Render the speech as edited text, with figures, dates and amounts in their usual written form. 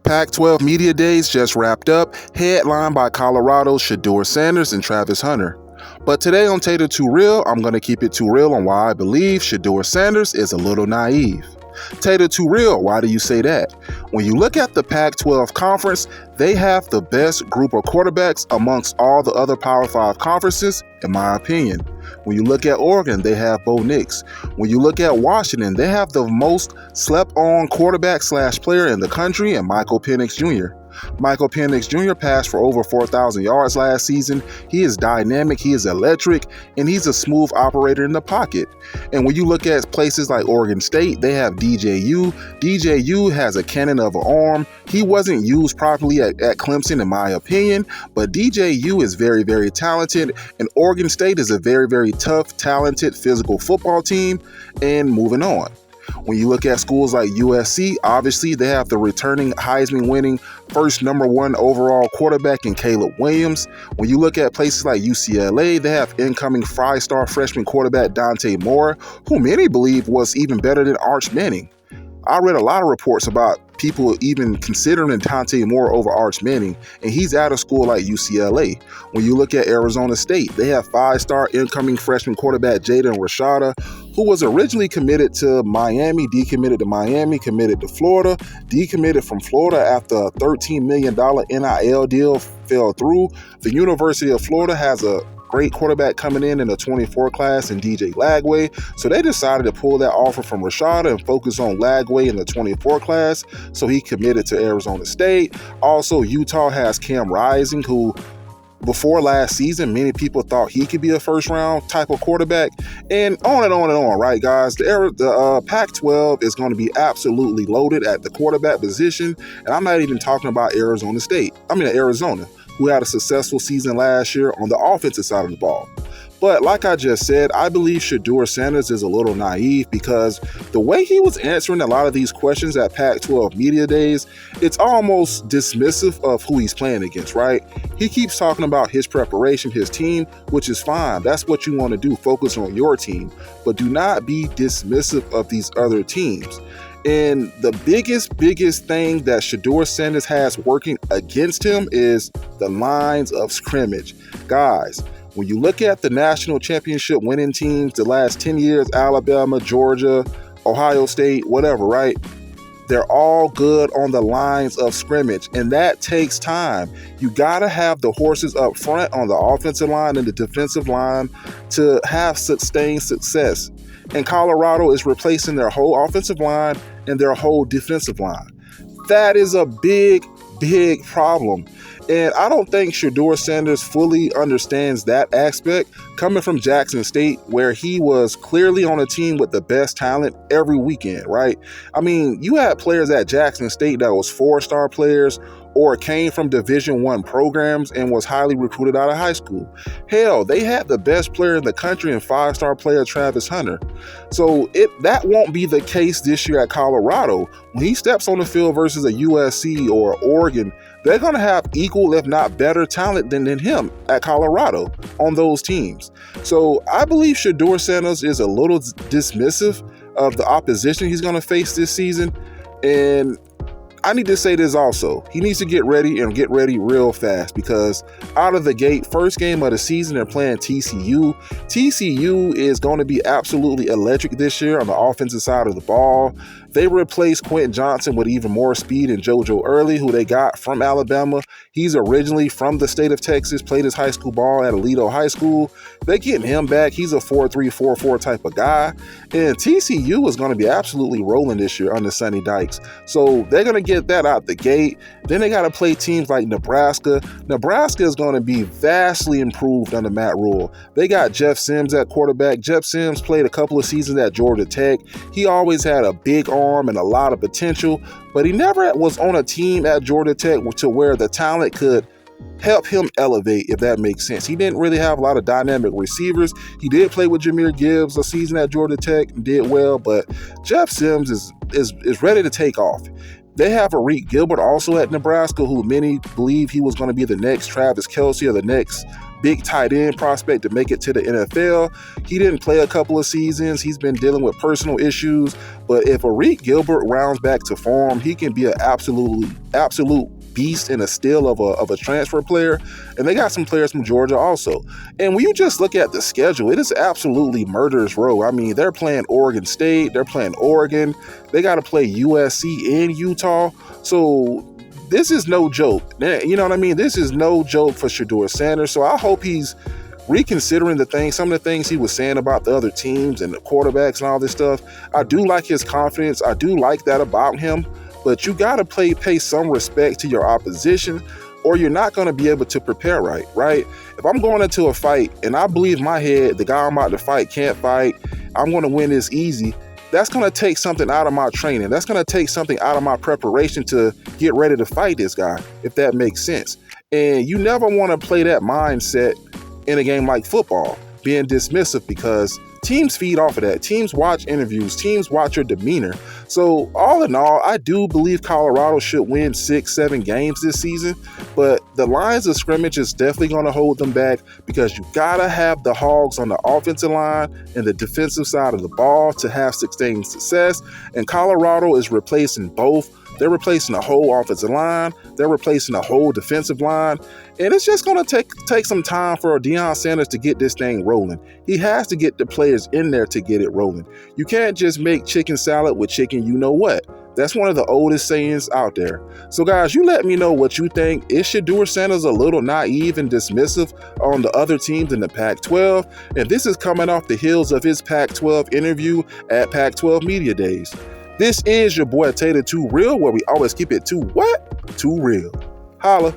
Pac-12 Media Days just wrapped up, headlined by Colorado's Shedeur Sanders and Travis Hunter. But today on Tater Too Real, I'm going to keep it too real on why I believe Shedeur Sanders is a little naive. Tater Too Real, why do you say that? When you look at the Pac-12 conference, they have the best group of quarterbacks amongst all the other Power 5 conferences, in my opinion. When you look at Oregon, they have Bo Nix. When you look at Washington, they have the most slept-on quarterback/player in the country, and Michael Penix Jr. Michael Penix Jr. passed for over 4,000 yards last season. He is dynamic, he is electric, and he's a smooth operator in the pocket. And when you look at places like Oregon State, they have DJU. DJU has a cannon of an arm. He wasn't used properly at Clemson, in my opinion, but DJU is very, very talented, and Oregon State is a very, very tough, talented, physical football team. And moving on. When you look at schools like USC, obviously they have the returning Heisman-winning first #1 overall quarterback in Caleb Williams. When you look at places like UCLA, they have incoming five-star freshman quarterback Dante Moore, who many believe was even better than Arch Manning. I read a lot of reports about people even considering Dante Moore over Arch Manning, and he's at a school like UCLA. When you look at Arizona State, they have five-star incoming freshman quarterback Jaden Rashada, who was originally committed to Miami, decommitted to Miami, committed to Florida, decommitted from Florida after a $13 million NIL deal fell through. The University of Florida has a great quarterback coming in the 24 class in DJ Lagway, so they decided to pull that offer from Rashada and focus on Lagway in the 24 class, so he committed to Arizona State. Also, Utah has Cam Rising, who before last season, many people thought he could be a first-round type of quarterback, and on and on and on, right, guys? The Pac-12 is going to be absolutely loaded at the quarterback position, and I'm not even talking about Arizona, who had a successful season last year on the offensive side of the ball. But like I just said, I believe Shedeur Sanders is a little naive because the way he was answering a lot of these questions at Pac-12 Media Days, it's almost dismissive of who he's playing against, right? He keeps talking about his preparation, his team, which is fine. That's what you want to do, focus on your team. But do not be dismissive of these other teams. And the biggest thing that Shedeur Sanders has working against him is the lines of scrimmage. Guys, when you look at the national championship winning teams the last 10 years, Alabama, Georgia, Ohio State, whatever, right? They're all good on the lines of scrimmage, and that takes time. You got to have the horses up front on the offensive line and the defensive line to have sustained success. And Colorado is replacing their whole offensive line and their whole defensive line. That is a big problem. And I don't think Shedeur Sanders fully understands that aspect, coming from Jackson State, where he was clearly on a team with the best talent every weekend, right? I mean, you had players at Jackson State that was 4-star players or came from Division I programs and was highly recruited out of high school. Hell, they had the best player in the country and 5-star player Travis Hunter. So that won't be the case this year at Colorado. When he steps on the field versus a USC or Oregon, they're going to have equal, if not better, talent than him at Colorado on those teams. So I believe Shedeur Sanders is a little dismissive of the opposition he's going to face this season. And I need to say this also. He needs to get ready and get ready real fast, because out of the gate, first game of the season, they're playing TCU. TCU is going to be absolutely electric this year on the offensive side of the ball. They replaced Quentin Johnson with even more speed and JoJo Early, who they got from Alabama. He's originally from the state of Texas, played his high school ball at Aledo High School. They're getting him back. He's a 4-3, 4-4 type of guy. And TCU is going to be absolutely rolling this year under Sonny Dykes. So they're going to get that out the gate. Then they got to play teams like Nebraska. Nebraska is going to be vastly improved under Matt Rule. They got Jeff Sims at quarterback. Jeff Sims played a couple of seasons at Georgia Tech. He always had a big arm and a lot of potential, but he never was on a team at Georgia Tech to where the talent could help him elevate, if that makes sense. He didn't really have a lot of dynamic receivers. He did play with Jahmyr Gibbs a season at Georgia Tech and did well, but Jeff Sims is ready to take off. They have Arik Gilbert also at Nebraska, who many believe he was going to be the next Travis Kelce or the next big tight end prospect to make it to the NFL. He didn't play a couple of seasons. He's been dealing with personal issues. But if Arik Gilbert rounds back to form, he can be an absolute beast and a steal of a transfer player. And they got some players from Georgia also. And when you just look at the schedule, it is absolutely murderous row. I mean, they're playing Oregon State, they're playing Oregon, they got to play USC and Utah. So this is no joke. You know what I mean? This is no joke for Shedeur Sanders. So I hope he's reconsidering some of the things he was saying about the other teams and the quarterbacks and all this stuff. I do like his confidence. I do like that about him. But you got to pay some respect to your opposition, or you're not going to be able to prepare right? If I'm going into a fight and I believe in my head the guy I'm about to fight can't fight, I'm going to win this easy, that's going to take something out of my training. That's going to take something out of my preparation to get ready to fight this guy, if that makes sense. And you never want to play that mindset in a game like football, being dismissive, because teams feed off of that. Teams watch interviews. Teams watch your demeanor. So all in all, I do believe Colorado should win 6-7 games this season, but the lines of scrimmage is definitely going to hold them back, because you got to have the Hogs on the offensive line and the defensive side of the ball to have sustained success. And Colorado is replacing both. They're replacing the whole offensive line. They're replacing the whole defensive line. And it's just going to take some time for Deion Sanders to get this thing rolling. He has to get the players in there to get it rolling. You can't just make chicken salad with chicken you know what. That's one of the oldest sayings out there. So guys, you let me know what you think. Is Shedeur Sanders a little naive and dismissive on the other teams in the Pac-12? And this is coming off the heels of his Pac-12 interview at Pac-12 Media Days. This is your boy Tater Too Real, where we always keep it too what? Too real. Holla.